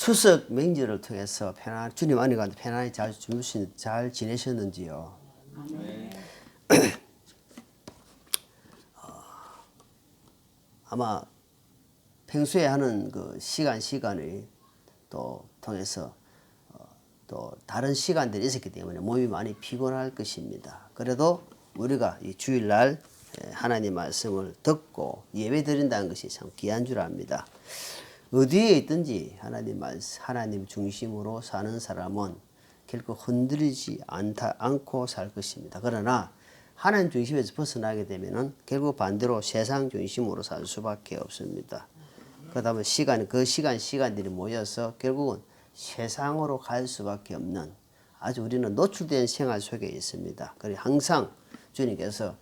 추석 명절을 통해서 주님 안에 가서 편안히 잘 지내셨는지요? 아마 평소에 하는 그 시간을 또 통해서 또 다른 시간들이 있었기 때문에 몸이 많이 피곤할 것입니다. 그래도 우리가 이 주일날 하나님 말씀을 듣고 예배 드린다는 것이 참 귀한 줄 압니다. 어디에 있든지 하나님 중심으로 사는 사람은 결코 흔들리지 않고 살 것입니다. 그러나 하나님 중심에서 벗어나게 되면은 결국 반대로 세상 중심으로 살 수밖에 없습니다. 그러다 보면 시간들이 모여서 결국은 세상으로 갈 수밖에 없는 아주 우리는 노출된 생활 속에 있습니다. 그리고 항상 주님께서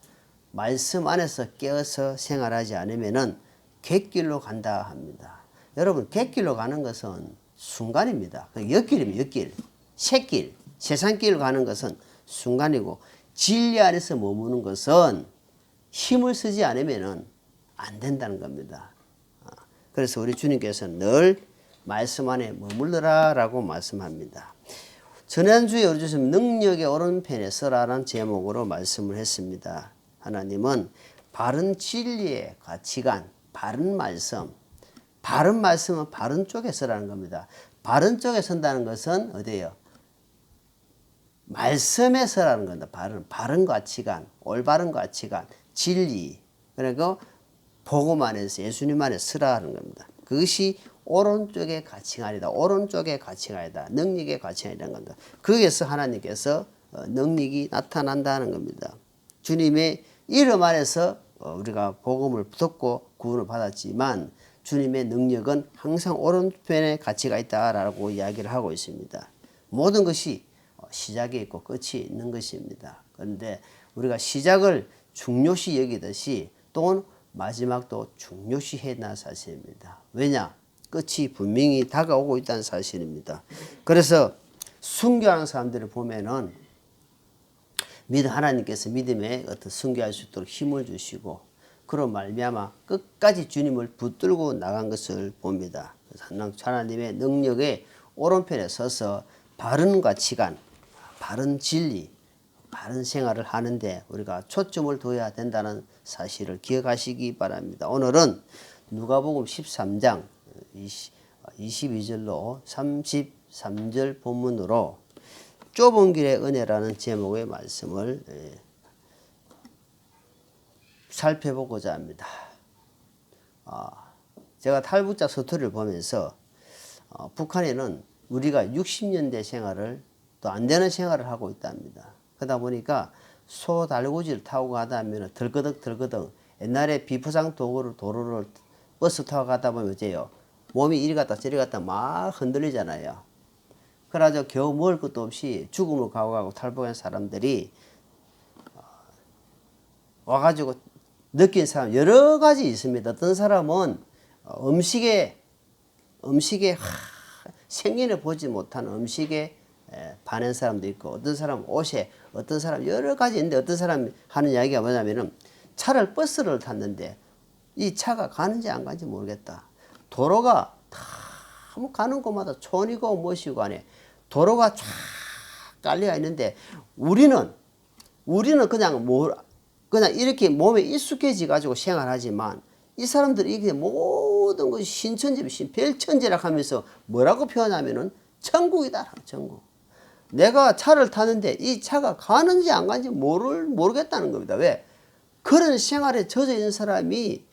말씀 안에서 깨어서 생활하지 않으면은 갯길로 간다 합니다. 여러분, 갯길로 가는 것은 순간입니다. 옆길입니다. 옆길. 새길. 세상길로 가는 것은 순간이고 진리 안에서 머무는 것은 힘을 쓰지 않으면은 안 된다는 겁니다. 그래서 우리 주님께서는 늘 말씀 안에 머물러라 라고 말씀합니다. 지난주에 우리 주님 능력의 오른편에 서라라는 제목으로 말씀을 했습니다. 하나님은 바른 진리의 가치관, 바른 말씀은 바른 쪽에 서라는 겁니다. 바른 쪽에 선다는 것은 어디예요? 말씀에 서라는 겁니다. 바른 가치관, 올바른 가치관, 진리, 그리고 복음 안에서 예수님 안에 서라는 겁니다. 그것이 오른쪽의 가치관이다. 오른쪽의 가치관이다. 능력의 가치관이라는 겁니다. 거기에서 하나님께서 능력이 나타난다는 겁니다. 주님의 이름 안에서 우리가 복음을 듣고 구원을 받았지만 주님의 능력은 항상 오른편에 가치가 있다라고 이야기를 하고 있습니다. 모든 것이 시작이 있고 끝이 있는 것입니다. 그런데 우리가 시작을 중요시 여기듯이 또는 마지막도 중요시해야 하는 사실입니다. 왜냐? 끝이 분명히 다가오고 있다는 사실입니다. 그래서 순교하는 사람들을 보면은 하나님께서 믿음에 어떤 순교할 수 있도록 힘을 주시고 그로 말미암아 끝까지 주님을 붙들고 나간 것을 봅니다. 하나님의 능력의 오른편에 서서 바른 가치관, 바른 진리, 바른 생활을 하는데 우리가 초점을 둬야 된다는 사실을 기억하시기 바랍니다. 오늘은 누가복음 13장 22절로 33절 본문으로 좁은 길의 은혜라는 제목의 말씀을 살펴보고자 합니다. 제가 탈북자 서투리를 보면서 북한에는 우리가 60년대 생활을 또 안 되는 생활을 하고 있답니다. 그러다 보니까 소달구지를 타고 가다 하면 덜거덕 옛날에 비포장 도로를 버스 타고 가다 보면 어째요? 몸이 이리 갔다 저리 갔다 막 흔들리잖아요. 그래가지고 겨우 먹을 것도 없이 죽음을 각오하고 탈북한 사람들이 와가지고 느낀 사람 여러 가지 있습니다. 어떤 사람은 음식에 생전에 보지 못한 음식에 반한 사람도 있고 어떤 사람은 옷에 어떤 사람 여러 가지 있는데 어떤 사람이 하는 이야기가 뭐냐면은 버스를 탔는데 이 차가 가는지 안 가는지 모르겠다. 도로가 다 가는 곳마다 촌이고 무엇이고 안에 도로가 쫙 깔려 있는데 우리는 그냥 이렇게 몸에 익숙해져 가지고 생활하지만 이 사람들이 이게 모든 것이 신천지, 별천지라 하면서 뭐라고 표현하면은 천국이다. 천국. 내가 차를 타는데 이 차가 가는지 안 가는지 모르겠다는 겁니다. 왜? 그런 생활에 젖어 있는 사람이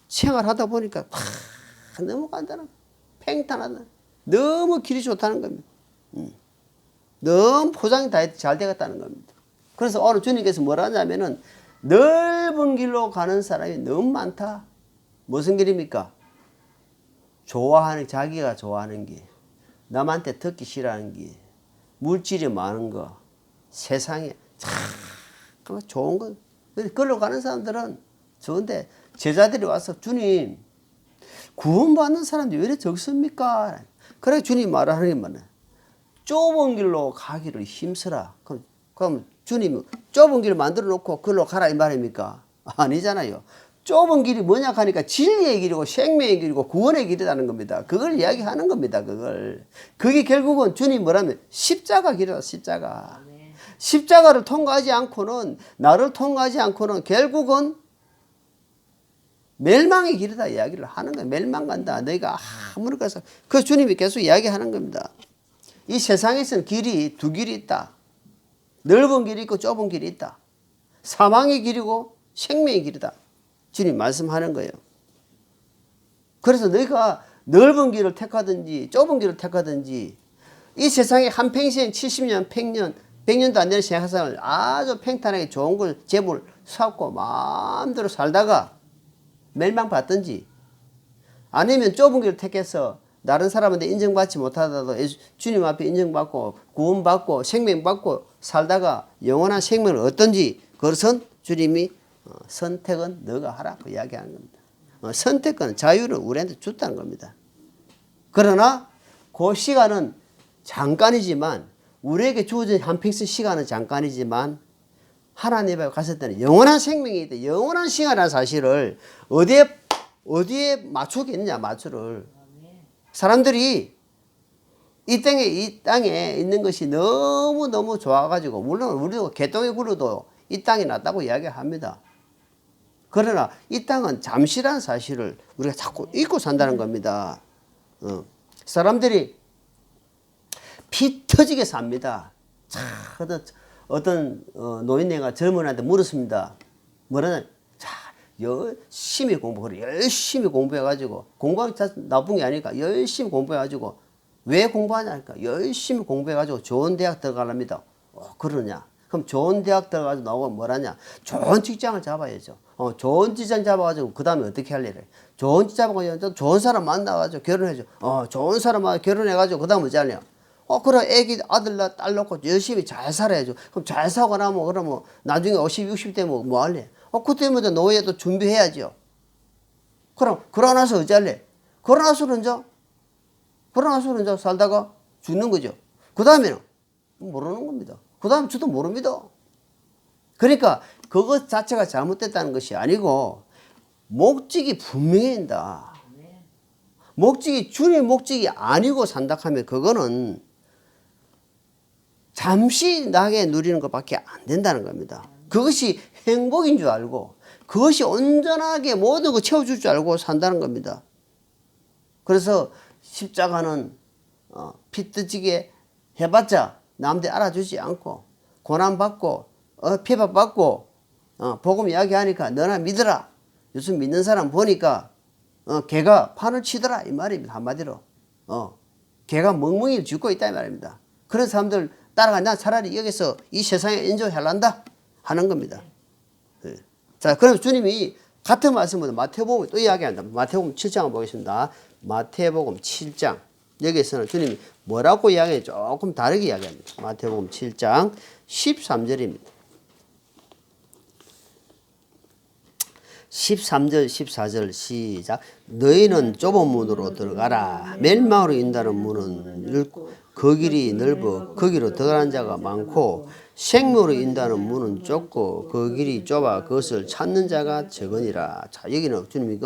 생활하다 보니까 너무 간단한, 팽탄하다. 너무 길이 좋다는 겁니다. 너무 포장이 다 잘 되겠다는 겁니다. 그래서 오늘 주님께서 뭐라 하냐면은 넓은 길로 가는 사람이 너무 많다. 무슨 길입니까? 자기가 좋아하는 길. 남한테 듣기 싫어하는 길. 물질이 많은 거. 세상에 참 좋은 거. 그걸로 가는 사람들은 좋은데 제자들이 와서 주님 구원받는 사람들이 왜 이렇게 적습니까? 그래 주님 말하는 게 뭐냐. 좁은 길로 가기를 힘쓰라. 그럼 주님 좁은 길을 만들어 놓고 그걸로 가라 이 말입니까? 아니잖아요. 좁은 길이 뭐냐 하니까 진리의 길이고 생명의 길이고 구원의 길이라는 겁니다. 그걸 이야기하는 겁니다. 그게 결국은 주님 뭐라면 십자가 길이다. 십자가. 십자가를 통과하지 않고는, 나를 통과하지 않고는 결국은 멸망의 길이다 이야기를 하는 거예요. 멸망 간다. 너희가 아무리 가서. 그 주님이 계속 이야기하는 겁니다. 이 세상에서는 길이 두 길이 있다. 넓은 길이 있고 좁은 길이 있다. 사망의 길이고 생명의 길이다. 주님 말씀하는 거예요. 그래서 너희가 넓은 길을 택하든지 좁은 길을 택하든지 이 세상에 한평생 70년, 100년도 안 되는 생활을 아주 평탄하게 좋은 걸 재물 쌓고 마음대로 살다가 멸망받든지, 아니면 좁은 길을 택해서 다른 사람한테 인정받지 못하더라도 주님 앞에 인정받고 구원받고 생명받고 살다가 영원한 생명을 얻든지, 그것은 주님이 선택은 너가 하라 그 이야기하는 겁니다. 선택은 자유를 우리한테 줬다는 겁니다. 그러나 그 시간은 잠깐이지만, 우리에게 주어진 한평생 시간은 잠깐이지만 하나님 앞에 갔을 때는 영원한 생명이 있다. 영원한 시간이라는 사실을 어디에 맞추겠느냐, 맞추를. 사람들이 이 땅에 있는 것이 너무너무 좋아가지고, 물론 우리도 개똥에 굴어도 이 땅이 낫다고 이야기합니다. 그러나 이 땅은 잠시라는 사실을 우리가 자꾸 잊고 산다는 겁니다. 사람들이 피 터지게 삽니다. 어떤 노인네가 젊은 애한테 물었습니다. 뭐라냐? 자, 열심히 공부해가지고, 공부하기 나쁜 게 아니니까 열심히 공부해가지고, 왜 공부하냐니까 열심히 공부해가지고 좋은 대학 들어가랍니다. 그러냐? 그럼 좋은 대학 들어가서 나오고 뭐라냐? 좋은 직장을 잡아야죠. 좋은 직장 잡아가지고 그 다음에 어떻게 할 일이에요? 좋은 직장 잡아가지고 좋은 사람 만나가지고 결혼해줘. 좋은 사람 결혼해가지고 그 다음 뭐지 하냐? 그래, 애기, 아들, 딸 놓고 열심히 잘 살아야죠. 그럼 잘 사고 나면, 그러면 나중에 50, 60 되면 뭐 할래? 그때부터 노예도 준비해야죠. 그럼, 그러고 나서 어찌할래? 그러고 나서는 이제 살다가 죽는 거죠. 그 다음에는 모르는 겁니다. 그 다음 저도 모릅니다. 그러니까 그것 자체가 잘못됐다는 것이 아니고, 목적이 분명해야 한다. 목적이 주님의 목적이 아니고 산다 하면 그거는 잠시 나게 누리는 것밖에 안 된다는 겁니다. 그것이 행복인 줄 알고, 그것이 온전하게 모든 걸 채워줄 줄 알고 산다는 겁니다. 그래서 십자가는 피 터지게 해봤자 남들 알아주지 않고, 고난받고 핍박받고 복음 이야기하니까 너나 믿어라. 요즘 믿는 사람 보니까 개가 판을 치더라 이 말입니다. 한마디로 개가 멍멍이를 쥐고 있다 이 말입니다. 그런 사람들 따라가 난 차라리 여기서 이 세상에 인조할란다 하는 겁니다. 자, 그럼 주님이 같은 말씀으로 마태복음 또 이야기한다. 마태복음 7장을 보겠습니다. 마태복음 7장. 여기에서는 주님이 뭐라고 이야기해? 조금 다르게 이야기합니다. 마태복음 7장 13절입니다. 13절 14절 시작. 너희는 좁은 문으로 들어가라. 멸망으로 인다는 문은 넓고 그 길이 넓어 거기로 들어가는 자가 많고, 생명으로 인다는 문은 좁고 그 길이 좁아 그것을 찾는 자가 적으니라. 자, 여기는 주님이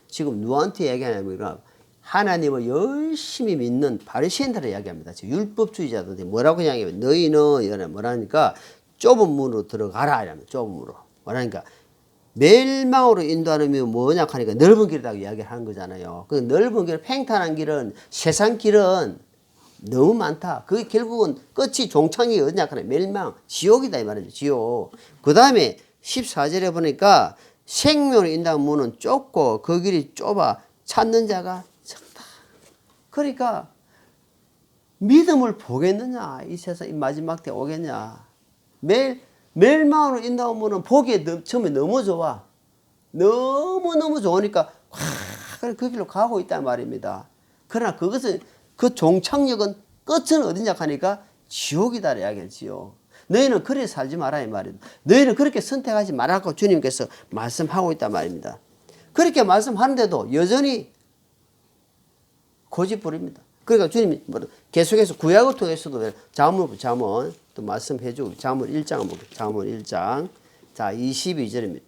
지금 누구한테 얘기하냐면 하나님을 열심히 믿는 바리새인들을 이야기합니다. 율법주의자들이 뭐라고 이야기하면 너희는 뭐라니까 좁은 문으로 들어가라 이러면 좁은 문으로 뭐라니까 멸망으로 인도하는 뭐냐 하니까 넓은 길이라고 이야기하는 거잖아요. 그 넓은 길, 팽탄한 길은 세상 길은 너무 많다. 그게 결국은 끝이 종착이 어디냐 하면 멸망, 지옥이다 이 말이죠. 지옥. 그 다음에 14절에 보니까 생명으로 인도하는 문은 좁고 그 길이 좁아 찾는 자가 적다. 그러니까 믿음을 보겠느냐? 이 세상 이 마지막 때 오겠냐? 멸망으로 인도하면 보기에 처음에 너무 좋아. 너무너무 좋으니까 그 길로 가고 있단 말입니다. 그러나 그것은 그 종착역은 끝은 어디냐 하니까 지옥이다 이야기지요. 너희는 그렇게 살지 마라 이 말입니다. 너희는 그렇게 선택하지 말라고 주님께서 말씀하고 있단 말입니다. 그렇게 말씀하는데도 여전히 고집부립니다. 그러니까 주님이 계속해서 구약을 통해서도 잠언 또 말씀해주고 잠언 1장 한번 볼게요. 잠언 1장 자 22절입니다.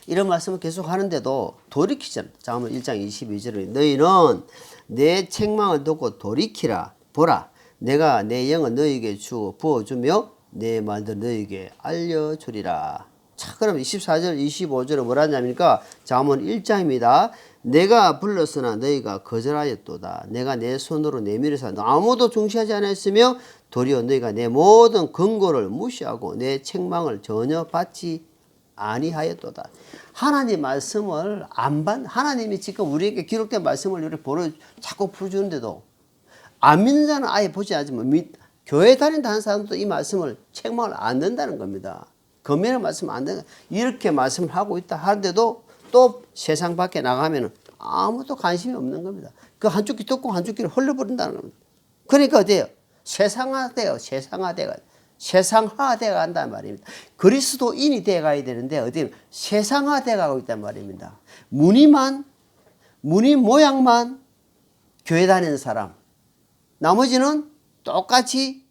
이런 말씀을 계속 하는데도 돌이키잖아. 잠언 1장 22절에 너희는 내 책망을 듣고 돌이키라. 보라, 내가 내 영을 너희에게 부어주며 내 말들 너희에게 알려주리라. 자, 그럼 24절 25절은 뭐라 하냐니까 잠언 1장입니다. 내가 불렀으나 너희가 거절하였도다. 내가 내 손으로 내밀어서 아무도 중시하지 않았으며 도리어 너희가 내 모든 권고를 무시하고 내 책망을 전혀 받지 아니하였도다. 하나님 말씀을 안 받, 하나님이 지금 우리에게 기록된 말씀을 우리 자꾸 풀어주는데도 안 믿는 자는 아예 보지 않지만 교회 다닌다는 사람도 이 말씀을 책망을 안 된다는 겁니다. 금연의 말씀 안 된다. 이렇게 말씀을 하고 있다 하는데도 또 세상 밖에 나가면 아무도 관심이 없는 겁니다. 그 한쪽 귀 듣고 한쪽 귀를 흘려버린다는 겁니다. 그러니까 어때요? 세상화돼요. 세상화돼 간단 말입니다. 그리스도인이 돼 가야 되는데 어디 세상화돼 가고 있단 말입니다. 무늬 모양만 교회 다니는 사람, 나머지는 똑같이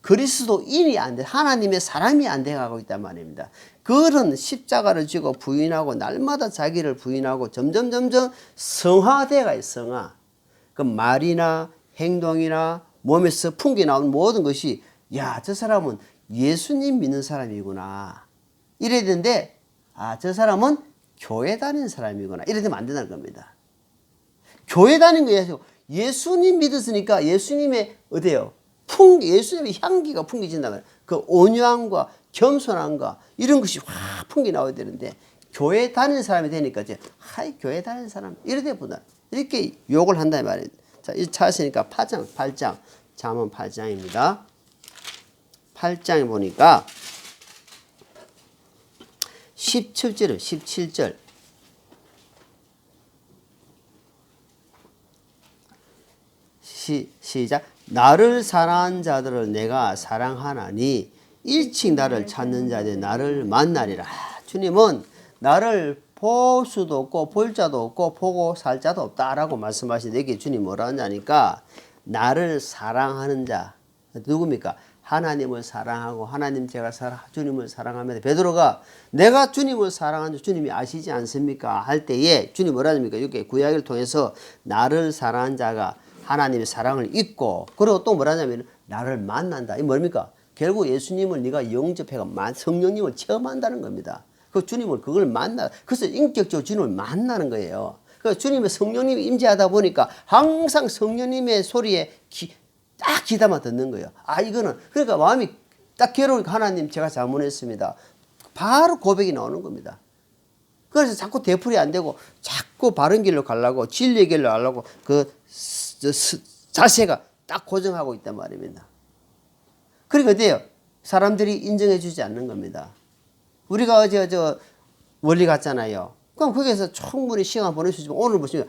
그리스도인이 안 돼, 하나님의 사람이 안 돼 가고 있단 말입니다. 그런 십자가를 지고 부인하고 날마다 자기를 부인하고 점점 성화돼 가요. 성화. 그 말이나 행동이나 몸에서 풍기 나오는 모든 것이 야, 저 사람은 예수님 믿는 사람이구나 이래야 되는데 아, 저 사람은 교회 다니는 사람이구나 이래 되면 안 된다는 겁니다. 교회 다니는 거예요. 예수님 믿었으니까 예수님의 어때요? 예수님의 향기가 풍기진다면 그 온유함과 겸손함과 이런 것이 확 풍기 나와야 되는데 교회 다니는 사람이 되니까 이제 하이 교회 다니는 사람 이러대보다 이렇게 욕을 한다 말이에요. 자, 이 찾았으니까 8장 잠언 8장입니다. 8장에 보니까 17절 시작. 나를 사랑하는 자들을 내가 사랑하나니 일찍 나를 찾는 자들 나를 만나리라. 주님은 나를 볼 수도 없고 볼 자도 없고 보고 살 자도 없다라고 말씀하시는데 여기 주님 뭐라 하냐니까 나를 사랑하는 자 누굽니까? 하나님을 사랑하고 하나님 주님을 사랑하면 베드로가 내가 주님을 사랑하는 줄 주님이 아시지 않습니까? 할 때에 주님 뭐라 합니까? 여기 구약을 통해서 나를 사랑하는 자가 하나님의 사랑을 잊고 그리고 또 뭐라 하냐면 나를 만난다. 이 뭡니까? 결국 예수님을 네가 영접해가 성령님을 체험한다는 겁니다. 그 주님을 그걸 그래서 인격적으로 주님을 만나는 거예요. 그 주님의 성령님이 임재하다 보니까 항상 성령님의 소리에 딱 귀담아 듣는 거예요. 아, 이거는 그러니까 마음이 딱 괴로우니까 하나님 제가 잘못했습니다. 바로 고백이 나오는 겁니다. 그래서 자꾸 되풀이 안 되고 자꾸 바른 길로 가려고 진리의 길로 가려고 그 자세가 딱 고정하고 있단 말입니다. 그러니까 어때요? 사람들이 인정해 주지 않는 겁니다. 우리가 어제 원리 갔잖아요. 그럼 거기에서 충분히 시간 보낼 수 있지만 오늘 보시면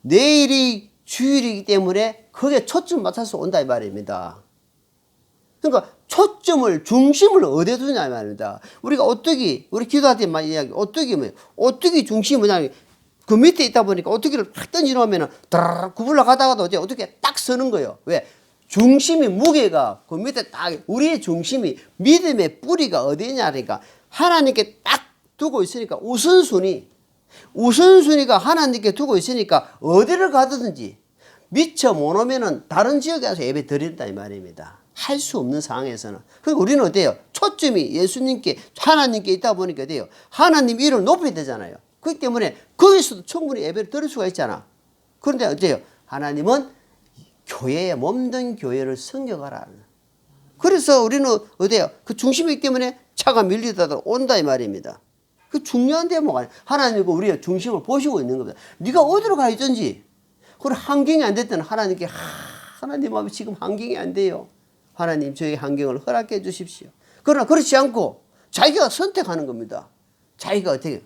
내일이 주일이기 때문에 거기에 초점 맞춰서 온다 이 말입니다. 그러니까 중심을 어디에 두냐 이 말입니다. 우리가 우리 기도할 때 많이 이야기, 오뚜기 중심이 뭐냐, 그 밑에 있다 보니까 오뚜기를 탁 던지놓으면 다라락 구불러 가다가도 어떻게 딱 서는 거예요. 왜? 중심이 무게가 그 밑에 딱 우리의 중심이 믿음의 뿌리가 어디냐니까 하나님께 딱 두고 있으니까 우선순위가 하나님께 두고 있으니까 어디를 가든지 미처 못 오면은 다른 지역에 가서 예배 드린다 이 말입니다. 할 수 없는 상황에서는. 그리고 우리는 어때요? 초점이 예수님께 하나님께 있다 보니까 어때요? 하나님 이름을 높여야 되잖아요. 그렇기 때문에 거기서도 충분히 예배를 드릴 수가 있잖아. 그런데 어때요? 하나님은 교회에 몸된 교회를 섬겨가라. 그래서 우리는 어때요? 그 중심이기 때문에 차가 밀리다가 온다 이 말입니다. 그 중요한 대목 아니에요. 하나님과 우리의 중심을 보시고 있는 겁니다. 네가 어디로 가 있든지 그리고 환경이 안 됐다는 하나님께 하나님 마음이 지금 환경이 안 돼요. 하나님 저희 환경을 허락해 주십시오. 그러나 그렇지 않고 자기가 선택하는 겁니다. 자기가 어때요?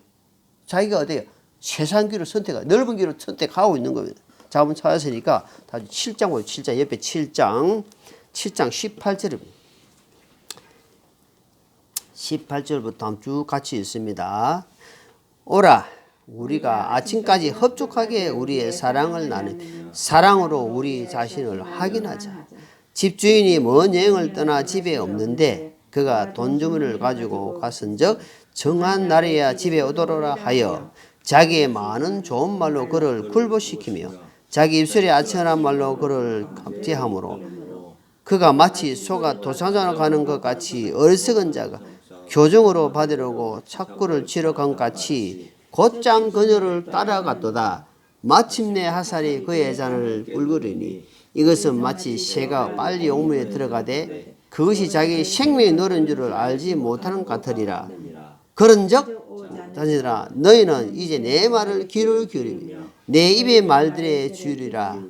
세상 길을 넓은 길을 선택하고 있는 겁니다. 자, 한번 찾았으니까 다시 7장 보세요. 7장 옆에 7장 18절입니다. 18절부터 쭉 같이 있습니다. 오라 우리가 아침까지 흡족하게 우리의 사랑을 나누 사랑으로 우리 자신을 확인하자. 집주인이 먼 여행을 떠나 집에 없는데 그가 돈 주머니를 가지고 갔은즉 정한 날에야 집에 오도록 하여 자기의 많은 좋은 말로 그를 굴복시키며 자기 입술에 아천한 말로 그를 감지함으로 그가 마치 소가 도상장을 가는 것 같이 어리석은 자가 교정으로 받으려고 착구를 치러 간 것 같이 곧장 그녀를 따라갔도다. 마침내 하살이 그의 잔을 뿔그리니 이것은 마치 새가 빨리 옥문에 들어가되 그것이 자기 생명이 노는 줄을 알지 못하는 것 같으리라. 그런즉 자녀들아 너희는 이제 내 말을 귀를 기울이며 내 입의 말들에 주리라.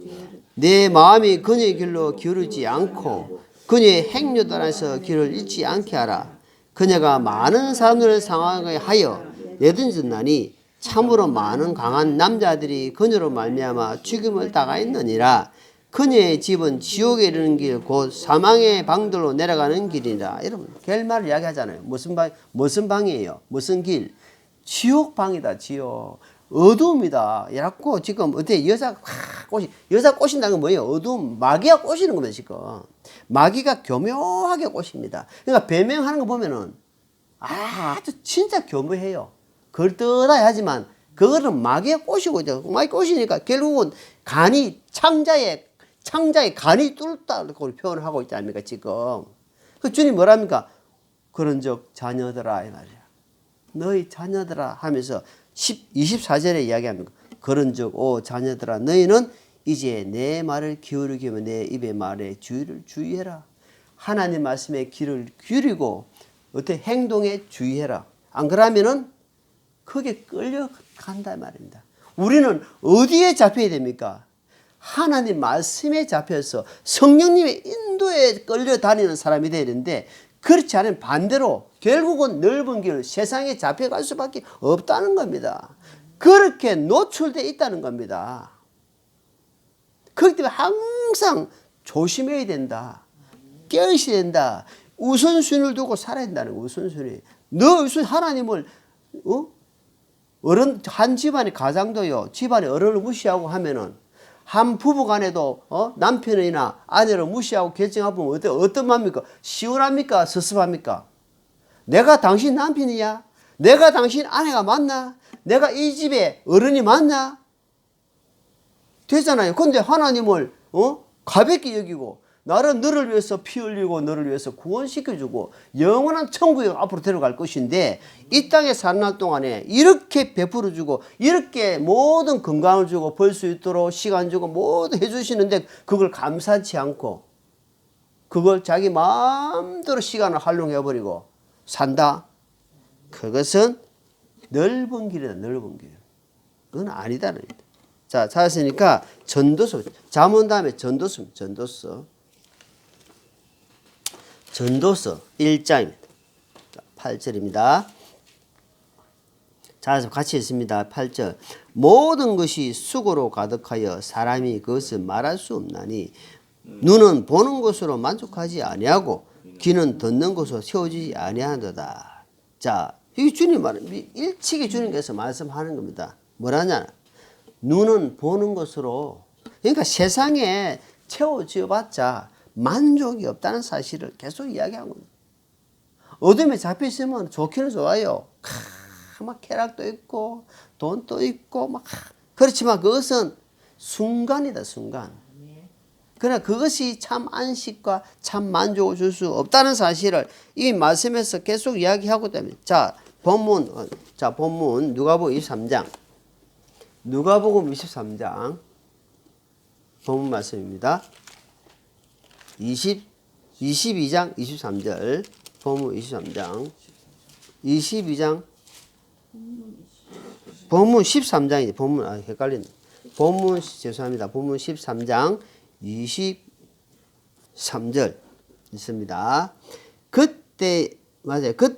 내 마음이 그녀의 길로 기울이지 않고 그녀의 행렬 안에서 길을 잃지 않게 하라. 그녀가 많은 사람들을 상하게 하여 내던졌나니 참으로 많은 강한 남자들이 그녀로 말미암아 죽임을 당하였느니라. 그녀의 집은 지옥에 이르는 길 곧 사망의 방들로 내려가는 길이라. 여러분 결말을 이야기하잖아요. 무슨 방이에요? 무슨 길? 지옥 방이다. 지옥. 어두움이다. 이라고 지금 어때 여자 꼬신다는 건 뭐예요? 어두움. 마귀가 꼬시는 겁니다. 지금 마귀가 교묘하게 꼬십니다. 그러니까 배명하는 거 보면은 아주 진짜 교묘해요. 걸떠다야 하지만 그거는 마귀가 꼬시고 마귀 꼬시니까 결국은 간이 창자의 간이 뚫다고 표현을 하고 있지 않습니까? 지금 그 주님 뭐랍니까? 그런즉 자녀들아 이 말이야. 너희 자녀들아 하면서 24절에 이야기합니다. 그런즉 오 자녀들아 너희는 이제 내 말을 기울이기 위해 내 입의 말에 주의를 주의해라. 하나님 말씀에 귀를 기울이고 어떻게 행동에 주의해라. 안 그러면은 그게 끌려간다 말입니다. 우리는 어디에 잡혀야 됩니까? 하나님 말씀에 잡혀서 성령님의 인도에 끌려다니는 사람이 되야 되는데 그렇지 않으면 반대로 결국은 넓은 길 세상에 잡혀갈 수밖에 없다는 겁니다. 그렇게 노출되어 있다는 겁니다. 그렇기 때문에 항상 조심해야 된다. 깨어있어야 된다. 우선순위를 두고 살아야 된다는 거예요. 우선순위. 너 우선 하나님을 어른 한 집안의 가장도요. 집안의 어른을 무시하고 하면은 한 부부간에도 남편이나 아내를 무시하고 결정하면 어떤 맘입니까? 시원합니까? 섭섭합니까? 내가 당신 남편이야? 내가 당신 아내가 맞나? 내가 이 집의 어른이 맞나? 되잖아요. 근데 하나님을 가볍게 여기고 나는 너를 위해서 피 흘리고 너를 위해서 구원시켜주고 영원한 천국에 앞으로 데려갈 것인데 이 땅에 사는 날 동안에 이렇게 베풀어주고 이렇게 모든 건강을 주고 벌 수 있도록 시간 주고 모두 해주시는데 그걸 감사치 않고 그걸 자기 마음대로 시간을 활용해버리고 산다. 그것은 넓은 길이다. 넓은 길. 그건 아니다는 겁니다. 자, 찾았으니까 전도서. 잠언 다음에 전도서입니다. 전도서 1장입니다. 8절입니다. 자, 같이 읽습니다. 8절. 모든 것이 수고로 가득하여 사람이 그것을 말할 수 없나니 눈은 보는 것으로 만족하지 아니하고 귀는 듣는 것으로 세워지지 아니하도다. 자, 이 주님 일찍이 주님께서 말씀하는 겁니다. 뭐라냐? 눈은 보는 것으로, 그러니까 세상에 채워지어봤자 만족이 없다는 사실을 계속 이야기하고 있습니다. 어둠에 잡혀있으면 좋기는 좋아요. 막 쾌락도 있고 돈도 있고 막 그렇지만 그것은 순간이다. 순간. 그러나 그것이 참 안식과 참 만족을 줄 수 없다는 사실을 이 말씀에서 계속 이야기하고 있답니다. 자, 본문 누가복음 23장. 누가복음 23장 본문 말씀입니다. 22장 23절 본문 23장 22장 본문 13장이지. 본문 헷갈리네. 본문 죄송합니다. 본문 13장 23절 있습니다. 그때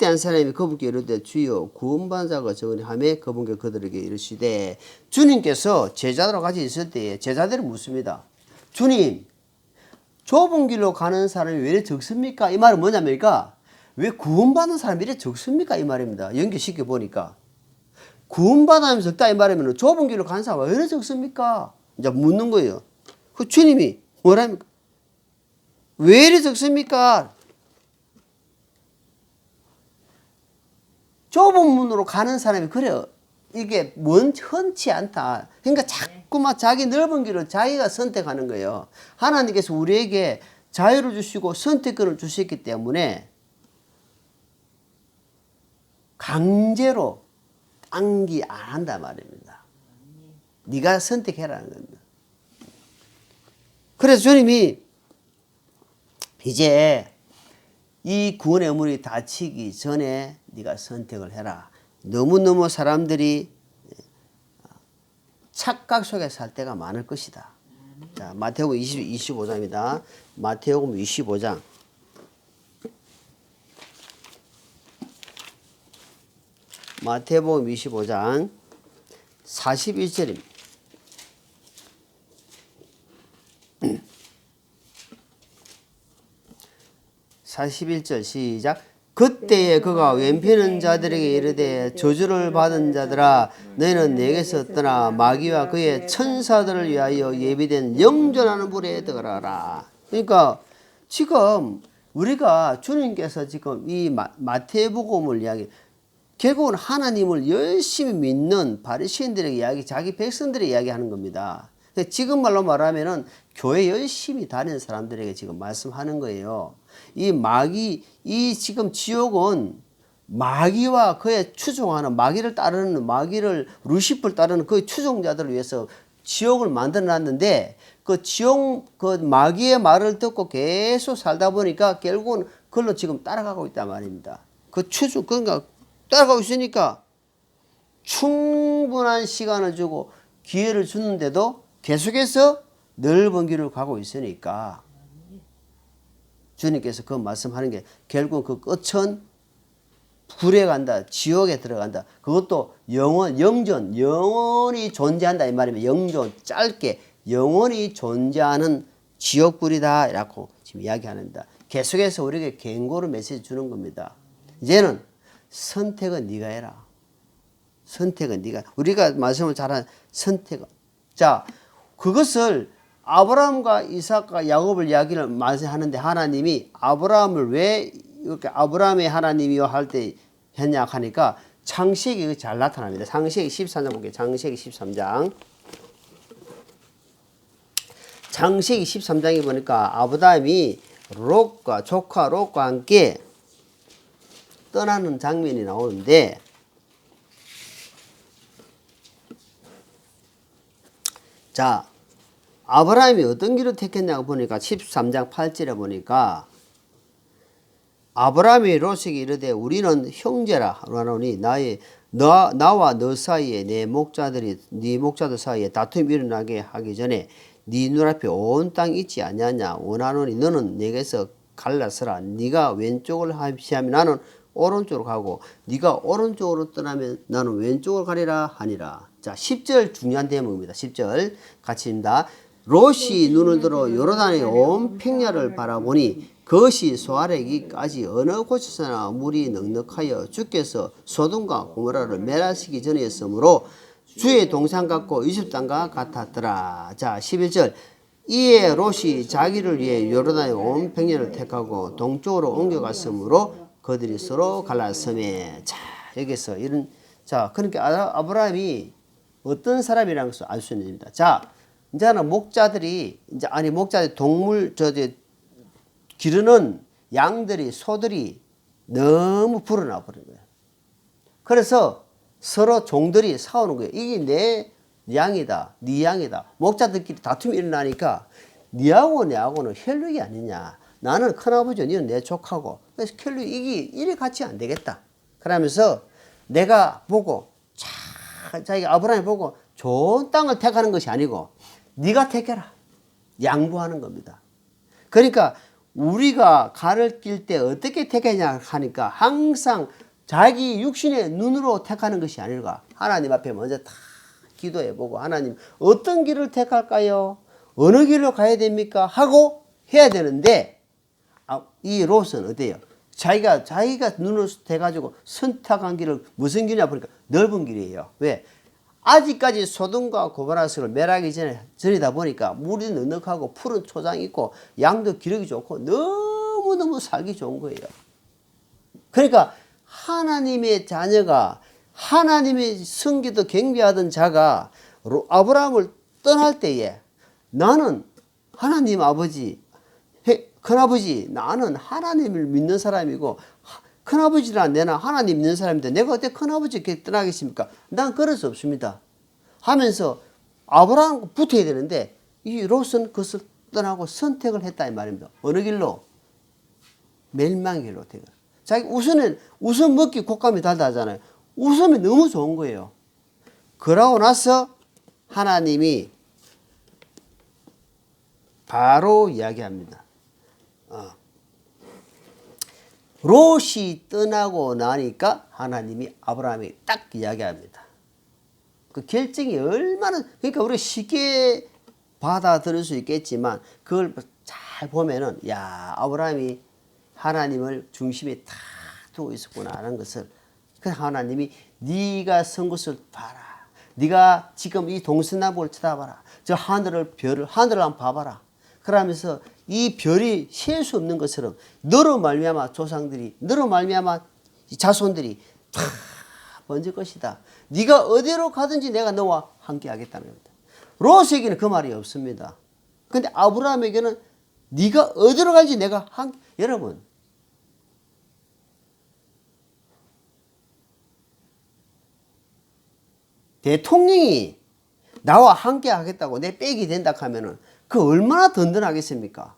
한 사람이 그분께 이르되 주여 구원받은 자가 적으니 하매 그분께 그들에게 이르시되 주님께서 제자들과 같이 있을 때에 제자들이 묻습니다. 주님, 좁은 길로 가는 사람이 왜 이렇게 적습니까? 이 말은 뭐냐면까 왜 구원받는 사람이 이렇게 적습니까? 이 말입니다. 연결시켜 보니까 구원받으면 적다 이 말이면 좁은 길로 가는 사람이 왜 이렇게 적습니까? 이제 묻는 거예요. 그 주님이 뭐랍니까? 왜 이렇게 적습니까? 좁은 문으로 가는 사람이 그래요. 이게 흔치 않다. 그러니까 자꾸만 자기 넓은 길을 자기가 선택하는 거예요. 하나님께서 우리에게 자유를 주시고 선택권을 주셨기 때문에 강제로 당기 안 한단 말입니다. 네가 선택해라는 겁니다. 그래서 주님이 이제 이 구원의 의무이 닫히기 전에 네가 선택을 해라. 너무너무 사람들이 착각 속에 살 때가 많을 것이다. 자, 마태복음 25장입니다. 마태복음 25장. 마태복음 25장 41절입니다. 41절 시작. 그때에 그가 왼피는 자들에게 이르되 저주를 받은 자들아 너희는 내게서 떠나 마귀와 그의 천사들을 위하여 예비된 영존하는 불에 들어가라. 그러니까 지금 우리가 주님께서 지금 이 마태복음을 이야기 결국은 하나님을 열심히 믿는 바리새인들에게 이야기, 자기 백성들에게 이야기하는 겁니다. 지금 말로 말하면은 교회 열심히 다니는 사람들에게 지금 말씀하는 거예요. 이 지금 지옥은 마귀와 그의 추종하는 마귀를 따르는 마귀를 루시퍼를 따르는 그 추종자들을 위해서 지옥을 만들어 놨는데 그 지옥 그 마귀의 말을 듣고 계속 살다 보니까 결국은 그걸로 지금 따라가고 있단 말입니다. 그 추종 그러니까 따라가고 있으니까 충분한 시간을 주고 기회를 주는데도 계속해서 넓은 길을 가고 있으니까 주님께서 그 말씀하는 게 결국 그 끝은 불에 간다. 지옥에 들어간다. 그것도 영전, 영원히 존재한다. 이 말이면 영존, 짧게 영원히 존재하는 지옥불이다. 라고 지금 이야기하는다. 계속해서 우리에게 경고를 메시지 주는 겁니다. 이제는 선택은 네가 해라. 선택은 네가. 우리가 말씀을 잘한 선택은. 자, 그것을 아브라함과 이삭과 야곱을 이야기를 많이 하는데 하나님이 아브라함을 왜 이렇게 아브라함의 하나님이요 할 때 했냐 하니까 창세기 잘 나타납니다. 창세기 13장 볼게요. 창세기 13장. 창세기 13장에 보니까 아브라함이 롯과 조카 롯과 함께 떠나는 장면이 나오는데 자, 아브라함이 어떤 길을 택했냐고 보니까 13장 8절에 보니까 아브라함이 롯에게 이르되 우리는 형제라 하노니 나와 너 사이에 네 목자들 사이에 다툼이 일어나게 하기 전에 네 눈앞에 온 땅 있지 아니하냐 원하노니 너는 내게서 갈라서라. 네가 왼쪽을 피하면 나는 오른쪽으로 가고 네가 오른쪽으로 떠나면 나는 왼쪽으로 가리라 하니라. 자, 10절 중요한 대목입니다. 10절 같이 입니다. 롯이 눈을 들어 요르단의 온 평야를 바라보니 그것이 소아래기까지 어느 곳에서나 물이 넉넉하여 주께서 소돔과 고모라를 멸하시기 전이었으므로 주의 동산 같고 이집 땅과 같았더라. 자, 11절. 이에 롯이 자기를 위해 요르단의 온 평야를 택하고 동쪽으로 옮겨갔으므로 그들이 서로 갈랐으며. 자, 여기서 이런 자, 그러니까 아브라함이 어떤 사람이라는 것을 알 수 있는 겁니다. 자, 이제는 목자들이 동물 기르는 양들이 소들이 너무 불어나 버린 거예요. 그래서 서로 종들이 싸우는 거예요. 이게 내 양이다, 네 양이다. 목자들끼리 다툼이 일어나니까 네하고 내하고는 혈육이 아니냐. 나는 큰아버지, 너는 내 조카고. 그래서 혈육 이게 이래 같이 안 되겠다. 그러면서 내가 보고 자기가 아브라함이 보고 좋은 땅을 택하는 것이 아니고 네가 택해라. 양보하는 겁니다. 그러니까 우리가 갈을 낄 때 어떻게 택하냐 하니까 항상 자기 육신의 눈으로 택하는 것이 아니라 하나님 앞에 먼저 다 기도해보고 하나님 어떤 길을 택할까요? 어느 길로 가야 됩니까? 하고 해야 되는데 이 롯은 어때요? 자기가 눈을 대가지고 선택한 길을 무슨 길이냐 보니까 넓은 길이에요. 왜? 아직까지 소돔과 고모라를 멸하기 전이다 보니까 물이 넉넉하고 푸른 초장이 있고 양도 기력이 좋고 너무너무 살기 좋은 거예요. 그러니까 하나님의 자녀가 하나님의 섬기도 경배하던 자가 아브라함을 떠날 때에 나는 하나님 아버지, 큰아버지, 나는 하나님을 믿는 사람이고 큰아버지나 내나 하나님 믿는 사람인데 내가 어떻게 큰아버지께 떠나겠습니까? 난 그럴 수 없습니다. 하면서 아브라함과 붙어야 되는데 이 롯은 그것을 떠나고 선택을 했다 이 말입니다. 어느 길로? 멸망의 길로. 자기 우선 먹기 곶감이 달다 하잖아요. 웃음이 너무 좋은 거예요. 그러고 나서 하나님이 바로 이야기합니다. 롯이 떠나고 나니까 하나님이 아브라함에게 딱 이야기합니다. 그 결정이 얼마나, 그러니까 우리가 쉽게 받아들일 수 있겠지만 그걸 잘 보면은 야, 아브라함이 하나님을 중심에 다 두고 있었구나 하는 것을, 그래서 하나님이 네가 선 곳을 봐라. 네가 지금 이 동서남북을 쳐다봐라. 저 별을 한번 봐봐라. 그러면서 이 별이 셀 수 없는 것처럼 너로 말미암아 조상들이, 너로 말미암아 자손들이 다 번질 것이다. 네가 어디로 가든지 내가 너와 함께 하겠다는 겁니다. 롯에게는 그 말이 없습니다. 근데 아브라함에게는 네가 어디로 갈지 내가 여러분, 대통령이 나와 함께 하겠다고 내 빽이 된다 하면은 그 얼마나 든든하겠습니까?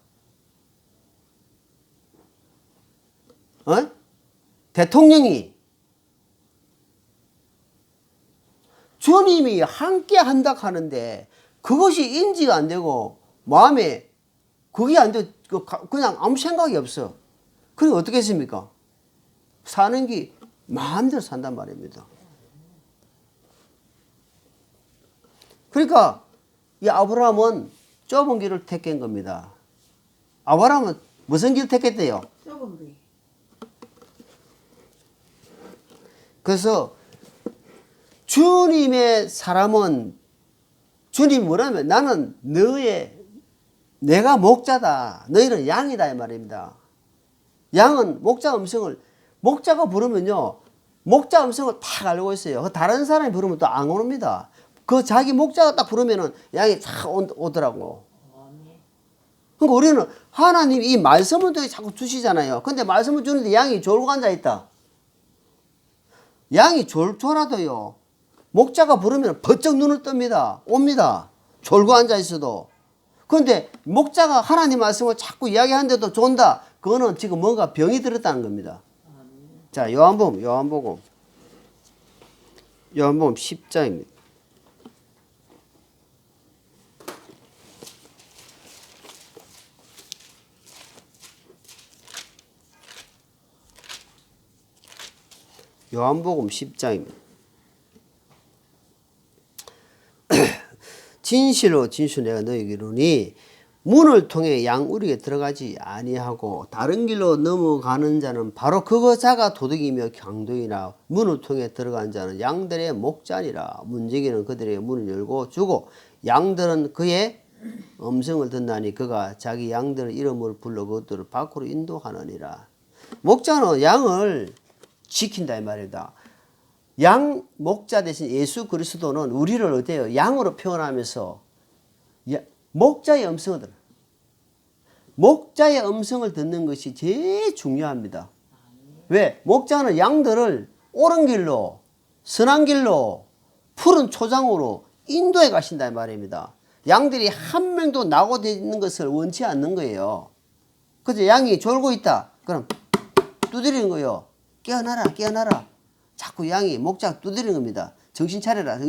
대통령이 주님이 함께 한다 하는데 그것이 인지가 안 되고 마음에 그게 안 돼, 그냥 아무 생각이 없어. 그럼 어떻게 했습니까? 사는 게 마음대로 산단 말입니다. 그러니까 이 아브라함은 좁은 길을 택한 겁니다. 아브라함은 무슨 길을 택했대요? 좁은 길. 그래서 주님의 사람은, 주님이 뭐라면 나는 내가 목자다. 너희는 양이다 이 말입니다. 양은 목자가 부르면요, 목자 음성을 딱 알고 있어요. 다른 사람이 부르면 또 안 옵니다. 그 자기 목자가 딱 부르면은 양이 쫙 오더라고. 그러니까 우리는 하나님 이 말씀을 또 자꾸 주시잖아요. 근데 말씀을 주는데 양이 졸고 앉아 있다. 양이 졸더라도요, 목자가 부르면 번쩍 눈을 뜹니다. 옵니다. 졸고 앉아 있어도. 그런데 목자가 하나님 말씀을 자꾸 이야기하는데도 존다. 그거는 지금 뭔가 병이 들었다는 겁니다. 자, 요한복음 10장입니다. 요한복음 10장입니다. 진실로 내가 너희에게 이르노니 문을 통해 양우리에 들어가지 아니하고 다른 길로 넘어가는 자는 바로 그거자가 도둑이며 강도이나 문을 통해 들어간 자는 양들의 목자니라. 문지기는 그들에게 문을 열고 주고 양들은 그의 음성을 듣나니 그가 자기 양들의 이름을 불러 그것들을 밖으로 인도하느니라. 목자는 양을 지킨다 이 말이다. 양 목자 대신 예수 그리스도는 우리를 어때요? 양으로 표현하면서 목자의 음성을 듣는, 목자의 음성을 듣는 것이 제일 중요합니다. 왜? 목자는 양들을 옳은 길로, 선한 길로, 푸른 초장으로 인도해 가신다 이 말입니다. 양들이 한 명도 낙오되어 있는 것을 원치 않는 거예요. 그래서 양이 졸고 있다. 그럼 두드리는 거예요. 깨어나라. 자꾸 양이 목자가 두드리는 겁니다. 정신 차려라.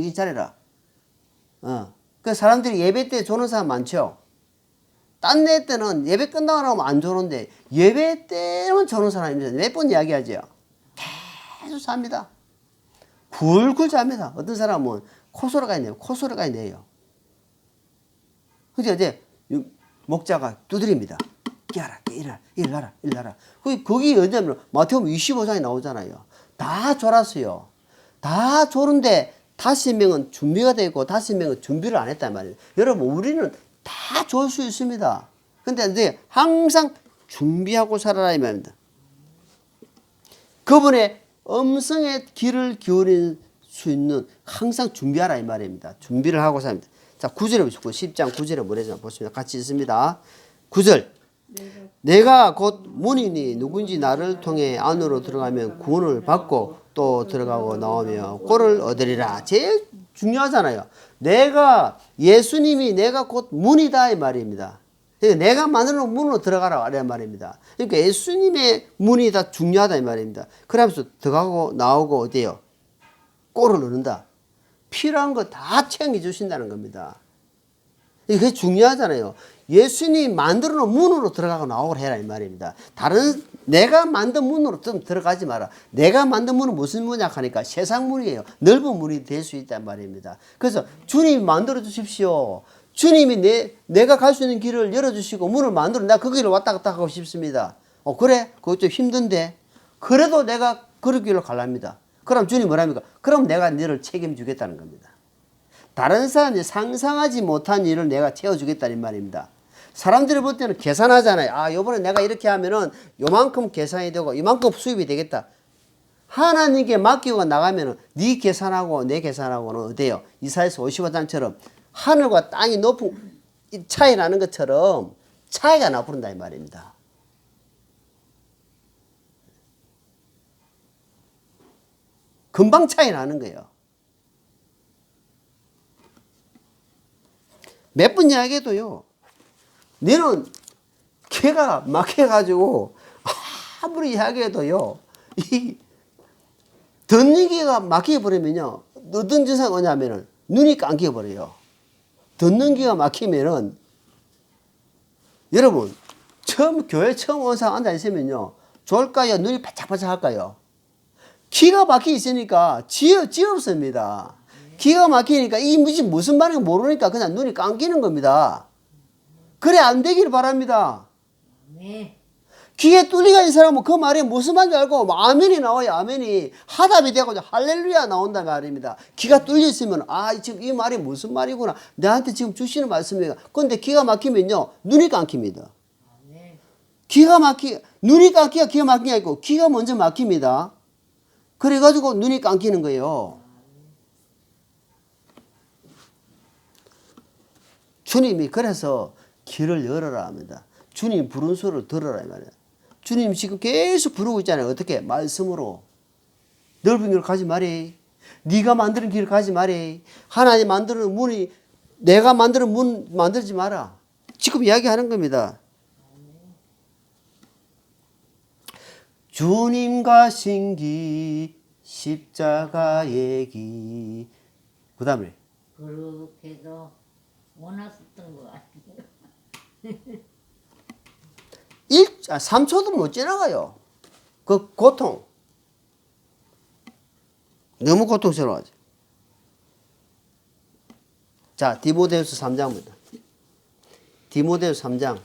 그 사람들이 예배 때 조는 사람 많죠. 딴 데 때는 예배 끝나고 나면 안 조는데 예배 때는 조는 사람입니다. 몇 번 이야기하죠. 계속 잡니다. 굴굴 잡니다. 어떤 사람은 코소리가 있네요. 그죠? 이제 목자가 두드립니다. 깨어라, 일어나라. 거기 언제면 마태복음 25장에 나오잖아요. 다 졸았어요. 다 졸은데 5명은 준비가 되어 있고 5명은 준비를 안 했단 말이에요. 여러분, 우리는 다 졸 수 있습니다. 근데 이제 항상 준비하고 살아라 이 말입니다. 그분의 음성의 귀를 기울일 수 있는 항상 준비하라 이 말입니다. 준비를 하고 삽니다. 자, 9절에 보시고 10장 9절에 뭐래죠? 보십니다. 같이 읽습니다. 9절. 내가 곧 문이니 누군지 나를 통해 안으로 들어가면 구원을 받고 또 들어가고 나오며 꼴을 얻으리라. 제일 중요하잖아요. 예수님이 내가 곧 문이다 이 말입니다. 그러니까 내가 만드는 문으로 들어가라 이 말입니다. 그러니까 예수님의 문이 다 중요하다 이 말입니다. 그러면서 들어가고 나오고 어때요? 꼴을 얻는다. 필요한 거 다 챙겨 주신다는 겁니다. 이게 중요하잖아요. 예수님이 만들어 놓은 문으로 들어가고 나오고 해라 이 말입니다. 다른 내가 만든 문으로 좀 들어가지 마라. 내가 만든 문은 무슨 문이냐 하니까 세상 문이에요. 넓은 문이 될 수 있단 말입니다. 그래서 주님이 만들어 주십시오. 주님이 내가 갈 수 있는 길을 열어주시고 문을 만들어 내가 그 길을 왔다 갔다 하고 싶습니다. 그래? 그거 좀 힘든데. 그래도 내가 그 길로 가랍니다. 그럼 주님 뭐랍니까? 그럼 내가 너를 책임주겠다는 겁니다. 다른 사람이 상상하지 못한 일을 내가 채워주겠다는 말입니다. 사람들이 볼 때는 계산하잖아요. 아, 요번에 내가 이렇게 하면은 요만큼 계산이 되고 이만큼 수입이 되겠다. 하나님께 맡기고 나가면은 네 계산하고 내 계산하고는 어때요? 이사야서 55장처럼 하늘과 땅이 높은 차이 나는 것처럼 차이가 나버린다 이 말입니다. 금방 차이 나는 거예요. 몇 번 이야기해도요. 너는 기가 막혀가지고 아무리 이야기해도요. 이 듣는 기가 막혀버리면요. 어떤 증상이 오냐면은 눈이 감겨버려요. 듣는 기가 막히면은 여러분 교회 처음 온 사람 앉아있으면요. 좋을까요? 눈이 바짝바짝 할까요? 기가 막혀 있으니까 지없습니다. 기가 막히니까 이게 무슨 말인지 모르니까 그냥 눈이 감기는 겁니다. 그래 안 되기를 바랍니다. 네. 귀에 뚫리가 있는 사람은 그 말이 무슨 말인지 알고 아멘이 나와요. 아멘이 화답이 되고 할렐루야 나온단 말입니다. 귀가 뚫려 있으면 지금 이 말이 무슨 말이구나. 내한테 지금 주시는 말씀이에요. 그런데 기가 막히면요. 눈이 감깁니다. 눈이 감기가 기가 막히게 아니고 귀가 먼저 막힙니다. 그래가지고 눈이 감기는 거예요. 주님이 그래서 길을 열어라 합니다. 주님 부른 소리를 들어라 이 말이에요. 주님 지금 계속 부르고 있잖아요. 어떻게? 말씀으로. 넓은 길을 가지 말이. 네가 만드는 길을 가지 말이. 하나님 만드는 문이 내가 만드는 문 만들지 마라. 지금 이야기하는 겁니다. 주님과 신기 십자가의 기. 그 다음에 그렇게도 원하셨던 것 같아요. 3초도 못 지나가요. 그 고통. 너무 고통스러워하죠. 자, 디모데후서 3장입니다. 디모데후서 3장.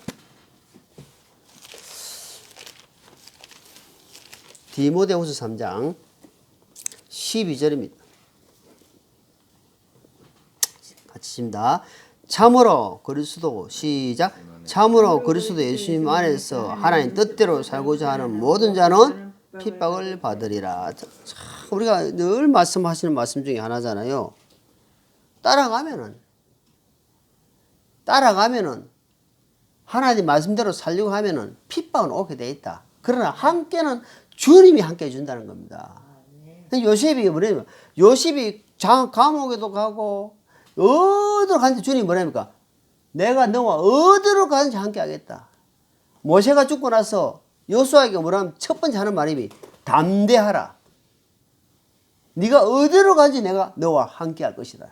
디모데후서 3장 12절입니다. 같이 읽습니다. 참으로 그리스도 시작. 참으로 그리스도 예수님 안에서 하나님 뜻대로 살고자 하는 모든 자는 핍박을 받으리라. 우리가 늘 말씀하시는 말씀 중에 하나잖아요. 따라가면은 하나님 말씀대로 살려고 하면은 핍박은 오게 돼 있다. 그러나 함께는 주님이 함께 해준다는 겁니다. 요셉이 뭐냐면 요셉이 감옥에도 가고 어디로 가는지 주님이 뭐랍니까? 내가 너와 어디로 가는지 함께 하겠다. 모세가 죽고 나서 여호수아에게 뭐라면 첫 번째 하는 말이 담대하라. 네가 어디로 가는지 내가 너와 함께 할 것이다.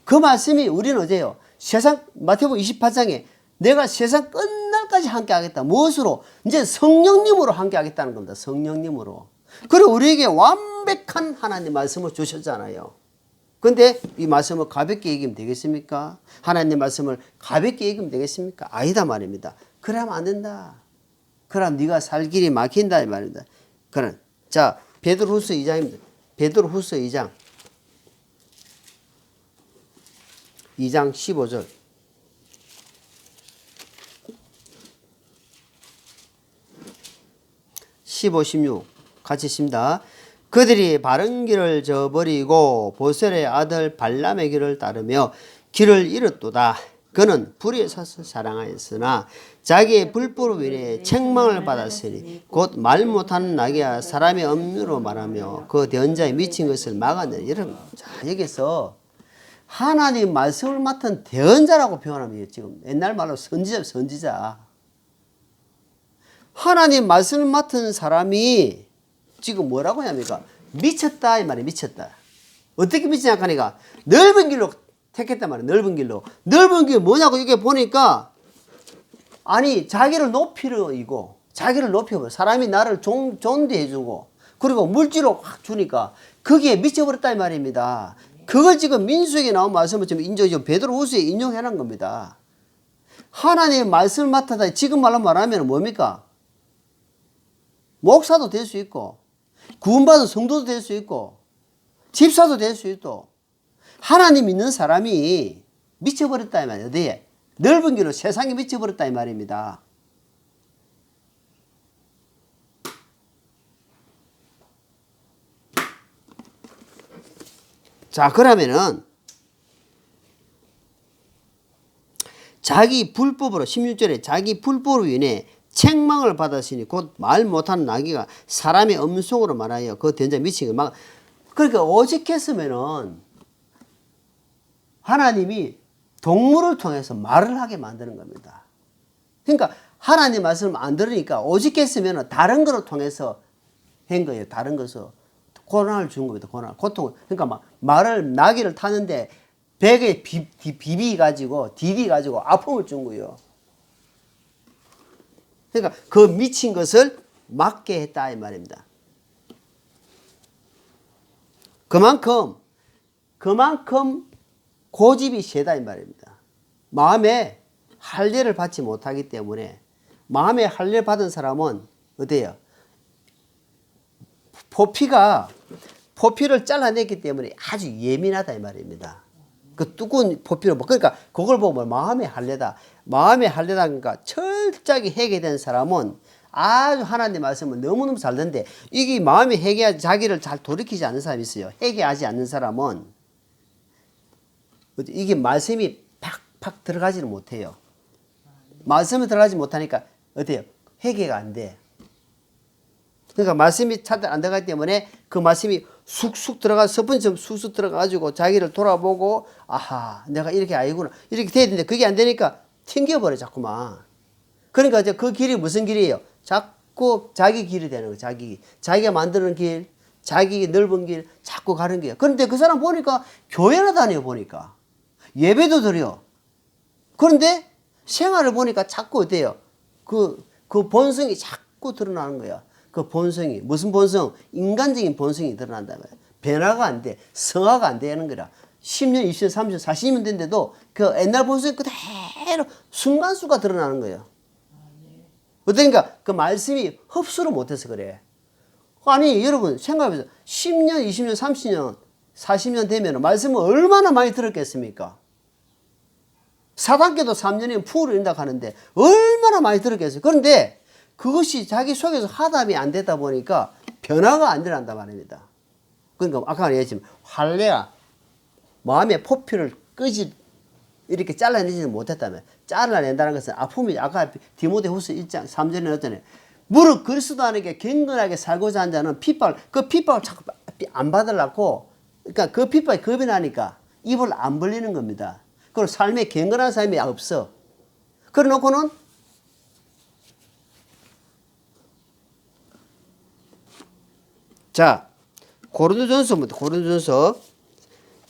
그 말씀이 우리는 어제요. 마태복음 28장에 내가 세상 끝날까지 함께 하겠다. 무엇으로? 이제 성령님으로 함께 하겠다는 겁니다. 성령님으로. 그리고 우리에게 완벽한 하나님 말씀을 주셨잖아요. 근데 이 말씀을 가볍게 얘기하면 되겠습니까? 하나님 말씀을 가볍게 얘기하면 되겠습니까? 아니다 말입니다. 그러면 안 된다. 그럼 네가 살 길이 막힌다 이 말입니다. 자, 베드로후서 2장입니다. 베드로후서 2장 15절. 15, 16 같이 읽습니다. 그들이 바른 길을 저버리고 보셀의 아들 발람의 길을 따르며 길을 잃었도다. 그는 불의의 사슬 사랑하였으나 자기의 불법으로 인해 책망을 받았으니 곧 말 못하는 나귀야 사람의 엄유로 말하며 그 대언자의 미친 것을 막았느니. 여러분, 자, 여기서 하나님 말씀을 맡은 대언자라고 표현하면 지금 옛날 말로 선지자. 하나님 말씀을 맡은 사람이 지금 뭐라고 합니까? 미쳤다 이 말이에요. 미쳤다. 어떻게 미치냐 하니까 넓은 길로 택했단 말이에요. 넓은 길로. 넓은 길 뭐냐고 이게 보니까 아니 자기를 높이려고 자기를 높여버려. 사람이 나를 존대해주고 그리고 물질로 확 주니까 거기에 미쳐버렸다 이 말입니다. 그걸 지금 민수에게 나온 말씀을 지금 베드로후서에 인용해놓은 겁니다. 하나님의 말씀을 맡아다 지금 말하면 뭡니까? 목사도 될 수 있고 구원받은 성도도 될 수 있고 집사도 될 수 있고 하나님 믿는 사람이 미쳐버렸다 이 말이에요. 어디에? 넓은 길로 세상에 미쳐버렸다 이 말입니다. 자, 그러면은 자기 불법으로 16절에 자기 불법으로 인해 책망을 받았으니 곧 말 못하는 나귀가 사람의 음성으로 말하여 그 대언자 미친 걸 막. 그러니까 오직했으면은 하나님이 동물을 통해서 말을 하게 만드는 겁니다. 그러니까 하나님 말씀을 안 들으니까 오직했으면은 다른 거로 통해서 한 거예요. 다른 것으로 고난을 준 겁니다. 고통을. 그러니까 막 말을 나귀를 타는데 백에 비비 가지고 디디 가지고 아픔을 준 거예요. 그러니까 그 미친 것을 막게 했다 이 말입니다. 그만큼 고집이 세다 이 말입니다. 마음에 할례를 받지 못하기 때문에 마음에 할례 받은 사람은 어때요? 포피를 잘라냈기 때문에 아주 예민하다 이 말입니다. 그 두꺼운 포피를 그러니까 그걸 보면 마음의 할례다. 마음의 할례다 그러니까 철저하게 해결된 사람은 아주 하나님 말씀을 너무너무 잘 듣는데 이게 마음이 자기를 잘 돌이키지 않는 사람이 있어요. 회개하지 않는 사람은 이게 말씀이 팍팍 들어가지는 못해요. 말씀이 들어가지 못하니까 어때요? 회개가 안 돼. 그러니까 말씀이 잘 안 들어가기 때문에 그 말씀이 쑥쑥 들어가 서번처럼 쑥쑥 들어가가지고 자기를 돌아보고 아하 내가 이렇게 아니구나 이렇게 돼야 되는데 그게 안 되니까 튕겨버려 자꾸만. 그러니까 이제 그 길이 무슨 길이에요? 자꾸 자기 길이 되는 거예요. 자기가 만드는 길, 자기 넓은 길 자꾸 가는 거예요. 그런데 그 사람 보니까 교회나 다녀 보니까 예배도 드려. 그런데 생활을 보니까 자꾸 어때요? 그 본성이 자꾸 드러나는 거야. 그 본성이 무슨 본성? 인간적인 본성이 드러난다는 거야. 변화가 안 돼. 성화가 안 되는 거라. 10년, 20년, 30년, 40년 됐는데도 그 옛날 본성이 그대로 순간수가 드러나는 거예요. 어떠니까 그 말씀이 흡수를 못해서 그래. 아니 여러분 생각해보세요. 10년, 20년, 30년, 40년 되면 말씀을 얼마나 많이 들었겠습니까? 사단계도 3년이면 풀을 인다 하는데 얼마나 많이 들었겠어요. 그런데 그것이 자기 속에서 화답이 안 되다 보니까 변화가 안 일어난단 말입니다. 그러니까 아까 얘기했지만 할례야 마음의 포피를 이렇게 잘라내지는 못했다면 잘라낸다는 것은 아픔이 아까 디모데후서 1장 3절에 나왔잖아요. 무릇 그리스도에게 경건하게 살고자 하는 자는 그 핍박을 자꾸 안 받으려고 그러니까 그 핍박이 겁이 나니까 입을 안 벌리는 겁니다. 그리고 삶에 경건한 삶이 없어. 그래 놓고는 자 고린도전서입니다. 고린도전서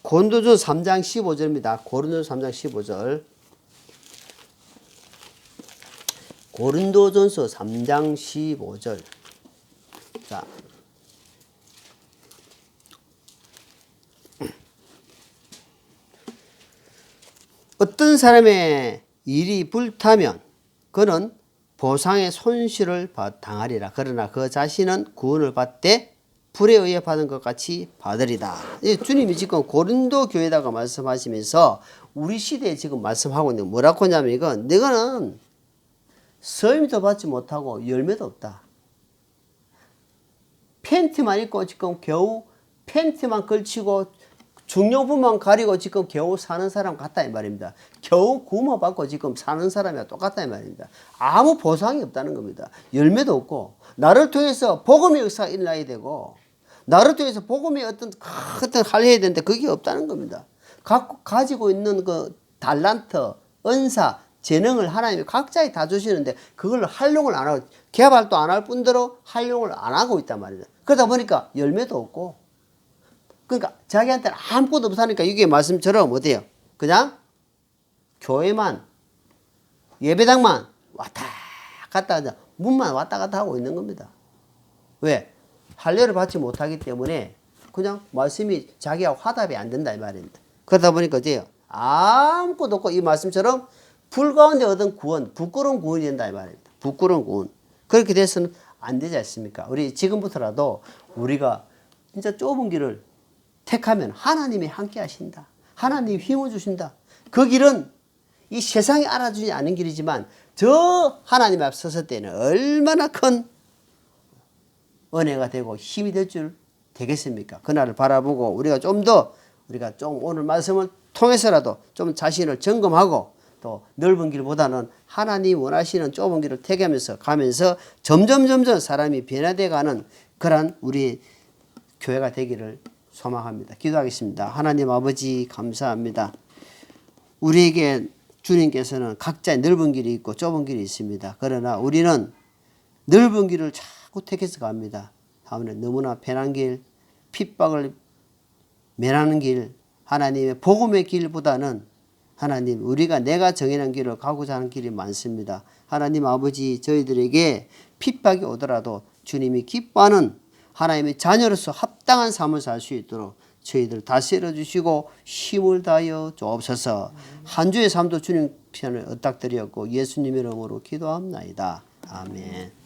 3장 15절입니다. 고린도전서 3장 15절. 고린도전서 3장 15절. 자. 어떤 사람의 일이 불타면 그는 보상의 손실을 당하리라. 그러나 그 자신은 구원을 받되 불에 의해 받은 것 같이 받으리다. 주님이 지금 고린도 교회에다가 말씀하시면서 우리 시대에 지금 말씀하고 있는 게 뭐라고 하냐면 이건 너희는 서임도 받지 못하고 열매도 없다. 팬티만 입고 지금 겨우 팬티만 걸치고 중요부만 가리고 지금 겨우 사는 사람 같다 이 말입니다. 겨우 구모받고 지금 사는 사람이랑 똑같다 이 말입니다. 아무 보상이 없다는 겁니다. 열매도 없고 나를 통해서 복음의 역사가 일어나야 되고 나를 통해서 복음의 어떤 할애해야 되는데 그게 없다는 겁니다. 가지고 있는 그 달란트, 은사, 재능을 하나님이 각자에 다 주시는데 그걸 활용을 안 하고 개발도 안 할 뿐더러 활용을 안 하고 있단 말이죠. 그러다 보니까 열매도 없고 그러니까 자기한테는 아무것도 없으니까 이게 말씀처럼 어때요? 그냥 교회만 예배당만 왔다 갔다 하자 문만 왔다 갔다 하고 있는 겁니다. 왜? 할례를 받지 못하기 때문에 그냥 말씀이 자기하고 화답이 안 된다 이 말입니다. 그러다 보니까 어때요? 아무것도 없고 이 말씀처럼 불 가운데 얻은 구원, 부끄러운 구원이 된다 이 말입니다. 부끄러운 구원. 그렇게 돼서는 안 되지 않습니까? 우리 지금부터라도 우리가 진짜 좁은 길을 택하면 하나님이 함께 하신다. 하나님이 힘을 주신다. 그 길은 이 세상이 알아주지 않은 길이지만 저 하나님 앞 섰을 때는 얼마나 큰 은혜가 되고 힘이 될 줄 되겠습니까? 그날을 바라보고 우리가 좀 더 우리가 좀 오늘 말씀을 통해서라도 좀 자신을 점검하고 또 넓은 길보다는 하나님 원하시는 좁은 길을 택하면서 가면서 점점 사람이 변화되어 가는 그런 우리 교회가 되기를 소망합니다. 기도하겠습니다. 하나님 아버지 감사합니다. 우리에게 주님께서는 각자의 넓은 길이 있고 좁은 길이 있습니다. 그러나 우리는 넓은 길을 자꾸 택해서 갑니다. 다음에 너무나 편한 길, 핍박을 면하는 길, 하나님의 복음의 길보다는 하나님 우리가 내가 정해놓은 길을 가고자 하는 길이 많습니다. 하나님 아버지 저희들에게 핍박이 오더라도 주님이 기뻐하는 하나님의 자녀로서 합당한 삶을 살 수 있도록 저희들 다스려 주시고 힘을 다하여 주옵소서. 한 주의 삶도 주님 편을 의탁드렸고 예수님의 이름으로 기도합나이다. 아멘.